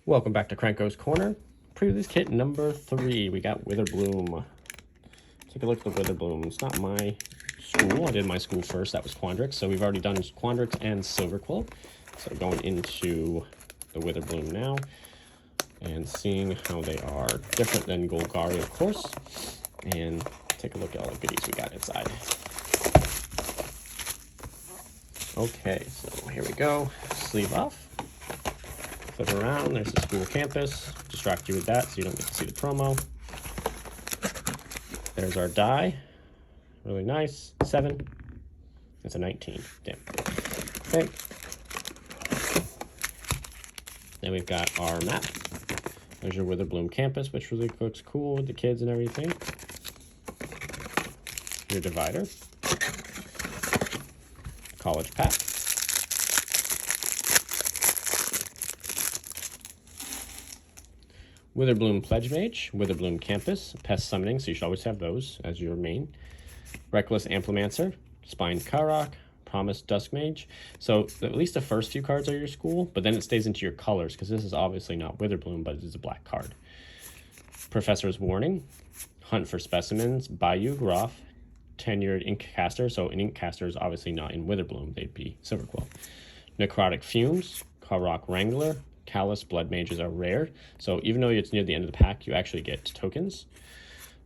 Welcome back to Krenkoscorner. Previous kit number 3, we got Witherbloom. Take a look at the Witherbloom. It's not my school. I did my school first. That was Quandrix. So we've already done Quandrix and Silverquill. So going into the Witherbloom now and seeing how they are different than Golgari, of course. And take a look at all the goodies we got inside. Okay, so here we go. Sleeve off. Flip around, there's the school campus. Distract you with that so you don't get to see the promo. There's our die. Really nice. 7. It's a 19. Damn. Okay. Then we've got our map. There's your Witherbloom campus, which really looks cool with the kids and everything. Your divider. College pack. Witherbloom Pledge Mage, Witherbloom Campus, Pest Summoning, so you should always have those as your main. Reckless Amplimancer, Spined Karok, Promise Dusk Mage. So at least the first few cards are your school, but then it stays into your colors, because this is obviously not Witherbloom, but it is a black card. Professor's Warning, Hunt for Specimens, Bayou Groff, Tenured Ink Caster, so an Ink Caster is obviously not in Witherbloom, they'd be Silverquill. Necrotic Fumes, Karok Wrangler, Callous Blood Mages are rare, so even though it's near the end of the pack, you actually get tokens.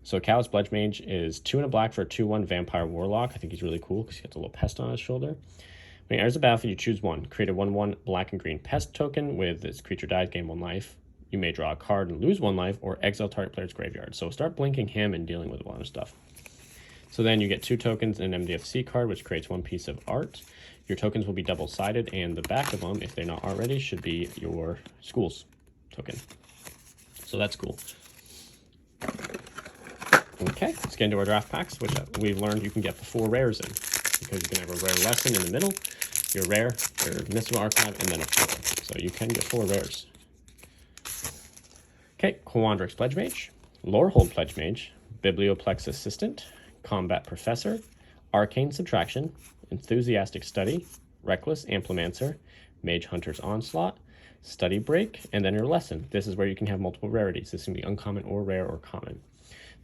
So Callous Blood Mage is 2 and a black for a 2/1 Vampire Warlock. I think he's really cool because he gets a little pest on his shoulder. When he enters the battlefield, you choose one. Create a 1/1 black and green pest token. With this creature dies, gain 1 life. You may draw a card and lose 1 life, or exile target player's graveyard. So start blinking him and dealing with a lot of stuff. So then you get 2 tokens and an MDFC card, which creates 1 piece of art. Your tokens will be double-sided, and the back of them, if they're not already, should be your school's token. So that's cool. Okay, let's get into our draft packs, which we've learned you can get the 4 rares in, because you can have a rare lesson in the middle, your rare, your mystical archive, and then a 4. So you can get 4 rares. Okay, Quandrix Pledge Mage, Lorehold Pledge Mage, Biblioplex Assistant, Combat Professor, Arcane Subtraction, Enthusiastic Study, Reckless Amplimancer, Mage Hunter's Onslaught, Study Break, and then your lesson. This is where you can have multiple rarities. This can be uncommon or rare or common.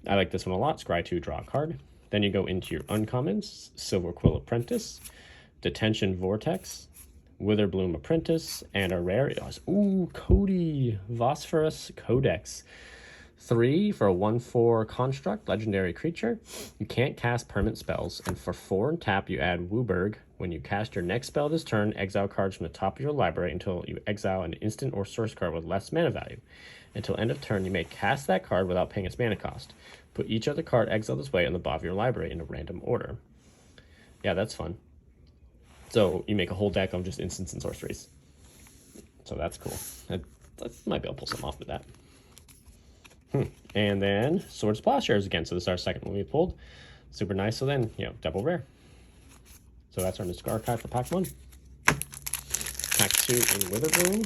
I like this one a lot. Scry 2, draw a card. Then you go into your uncommons, Silverquill Apprentice, Detention Vortex, Witherbloom Apprentice, and a rare is, Cody, Phosphorus Codex. 3 for a 1/4 construct, legendary creature. You can't cast permanent spells, and for 4 and tap, you add Wooburg. When you cast your next spell this turn, exile cards from the top of your library until you exile an instant or source card with less mana value. Until end of turn, you may cast that card without paying its mana cost. Put each other card exiled this way on the bottom of your library in a random order. Yeah, that's fun. So you make a whole deck of just instants and sorceries. So that's cool. I might be able to pull something off with that. And then Swords Plowshares again. So this is our second one we pulled. Super nice. So then, double rare. So that's our Mystical Archive for pack 1. Pack 2 in Witherbloom.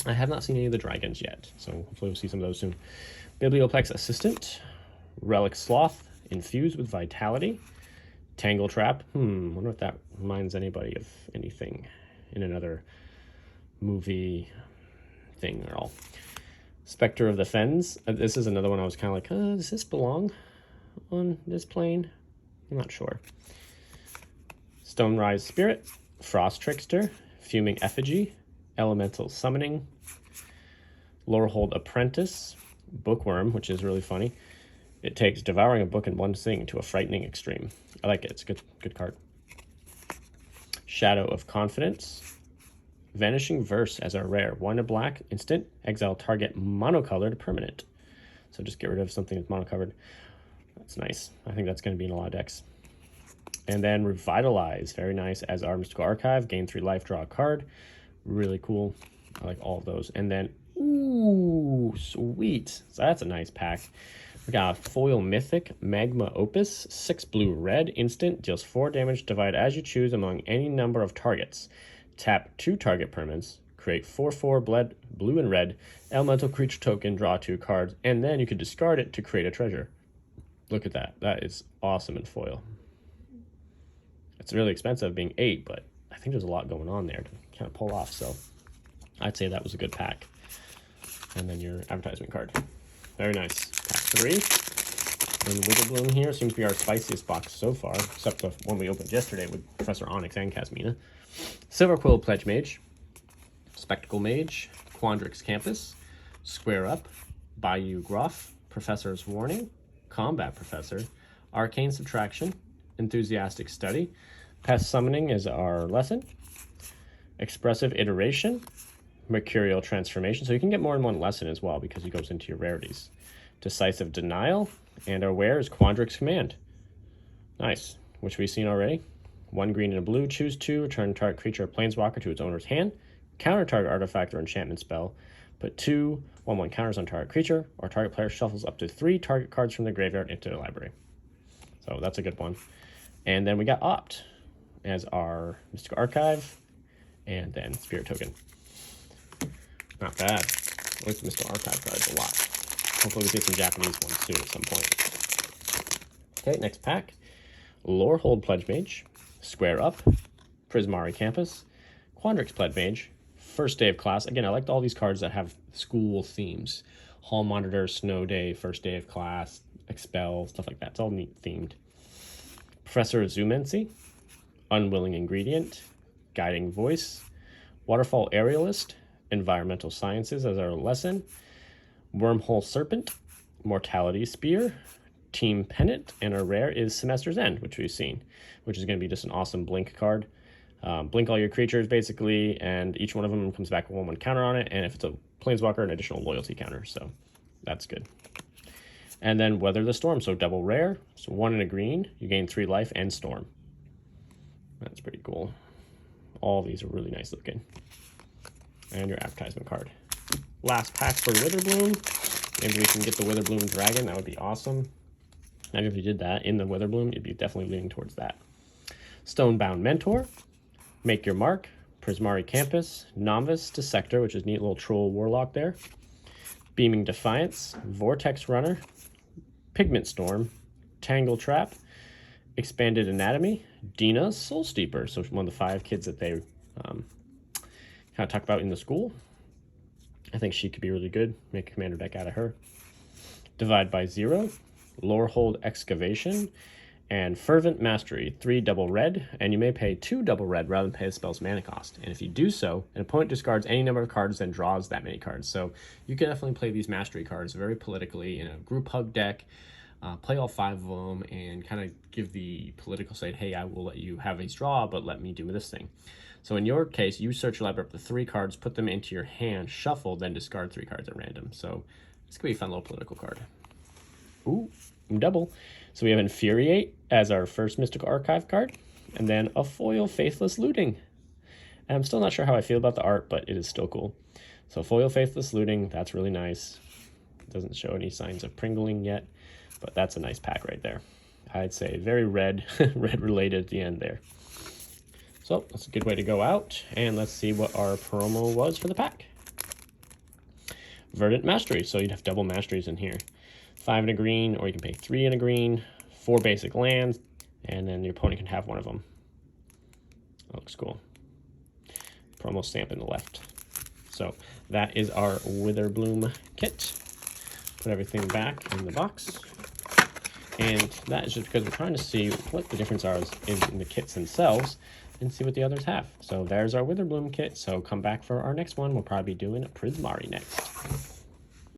I have not seen any of the dragons yet, so hopefully we'll see some of those soon. Biblioplex Assistant, Relic Sloth, Infused with Vitality, Tangle Trap. Wonder if that reminds anybody of anything in another movie thing at all. Spectre of the Fens. This is another one I was kind of like, does this belong on this plane? I'm not sure. Stonerise Spirit, Frost Trickster, Fuming Effigy, Elemental Summoning, Lorehold Apprentice, Bookworm, which is really funny. It takes devouring a book in one sitting to a frightening extreme. I like it. It's a good card. Shadow of Confidence, Vanishing Verse as our rare. 1 to black, instant, exile target monocolored permanent. So just get rid of something that's monocolored. That's nice. I think that's going to be in a lot of decks. And then Revitalize, very nice, as our Mystical Archive. Gain 3 life, draw a card. Really cool. I like all of those. And then, sweet. So that's a nice pack. We got Foil Mythic, Magma Opus, 6 blue red, instant, deals 4 damage, divide as you choose among any number of targets. Tap 2 target permanents, create 4/4 blue and red, elemental creature token, draw 2 cards, and then you could discard it to create a treasure. Look at that. That is awesome in foil. It's really expensive being 8, but I think there's a lot going on there to kind of pull off, so I'd say that was a good pack. And then your advertisement card. Very nice. Pack 3. And Witherbloom here seems to be our spiciest box so far, except the one we opened yesterday with Professor Onyx and Casmina. Silver Quill Pledge Mage, Spectacle Mage, Quandrix Campus, Square Up, Bayou Groff, Professor's Warning, Combat Professor, Arcane Subtraction, Enthusiastic Study, Pest Summoning is our lesson, Expressive Iteration, Mercurial Transformation, so you can get more than one lesson as well because he goes into your rarities. Decisive Denial, and our wear is Quandrix Command. Nice, which we've seen already. 1 green and a blue, choose 2, return target creature or planeswalker to its owner's hand, counter target artifact or enchantment spell, put 2 1/1 counters on target creature, or target player shuffles up to 3 target cards from the graveyard into the library. So that's a good one. And then we got Opt as our Mystical Archive, and then Spirit Token. Not bad. I like the Mystical Archive cards a lot. Hopefully we see some Japanese ones too at some point. Okay, next pack. Lorehold Pledge Mage, Square Up, Prismari Campus, Quandrix Pledge Mage, First Day of Class. Again, I liked all these cards that have school themes. Hall Monitor, Snow Day, First Day of Class, Expel, stuff like that. It's all neat themed. Professor Zumency, Unwilling Ingredient, Guiding Voice, Waterfall Aerialist, Environmental Sciences as our lesson, Wormhole Serpent, Mortality Spear, Team Pennant, and our rare is Semester's End, which we've seen, which is going to be just an awesome blink card. Blink all your creatures, basically, and each one of them comes back with 1/1 counter on it, and if it's a Planeswalker, an additional loyalty counter, so that's good. And then Weather the Storm, so double rare, so 1 and a green, you gain 3 life and Storm. That's pretty cool. All these are really nice looking. And your advertisement card. Last pack for Witherbloom. Maybe we can get the Witherbloom Dragon, that would be awesome. Imagine if you did that in the Witherbloom, you'd be definitely leaning towards that. Stonebound Mentor, Make Your Mark, Prismari Campus, Novice Dissector, which is a neat little troll warlock there, Beaming Defiance, Vortex Runner, Pigment Storm, Tangle Trap, Expanded Anatomy, Dina Soul Steeper, so one of the 5 kids that they kind of talk about in the school. I think she could be really good. Make a commander deck out of her. Divide by Zero, Lorehold Excavation, and Fervent Mastery, 3 double red, and you may pay 2 double red rather than pay the spell's mana cost. And if you do so, an opponent discards any number of cards, then draws that many cards. So you can definitely play these mastery cards very politically in a group hug deck, play all 5 of them, and kind of give the political side, hey, I will let you have these draw, but let me do this thing. So in your case, you search your library up to 3 cards, put them into your hand, shuffle, then discard 3 cards at random. So this could be a fun little political card. Ooh, double. So we have Infuriate as our first Mystical Archive card, and then a foil Faithless Looting. And I'm still not sure how I feel about the art, but it is still cool. So foil Faithless Looting, that's really nice. Doesn't show any signs of pringling yet, but that's a nice pack right there. I'd say very red, red related at the end there. So that's a good way to go out, and let's see what our promo was for the pack. Verdant Mastery, so you'd have double masteries in here. 5 and a green, or you can pay 3 and a green, 4 basic lands, and then your opponent can have one of them. That looks cool. Promo stamp in the left. So that is our Witherbloom kit. Put everything back in the box. And that is just because we're trying to see what the difference are in the kits themselves and see what the others have. So there's our Witherbloom kit. So come back for our next one. We'll probably be doing Prismari next.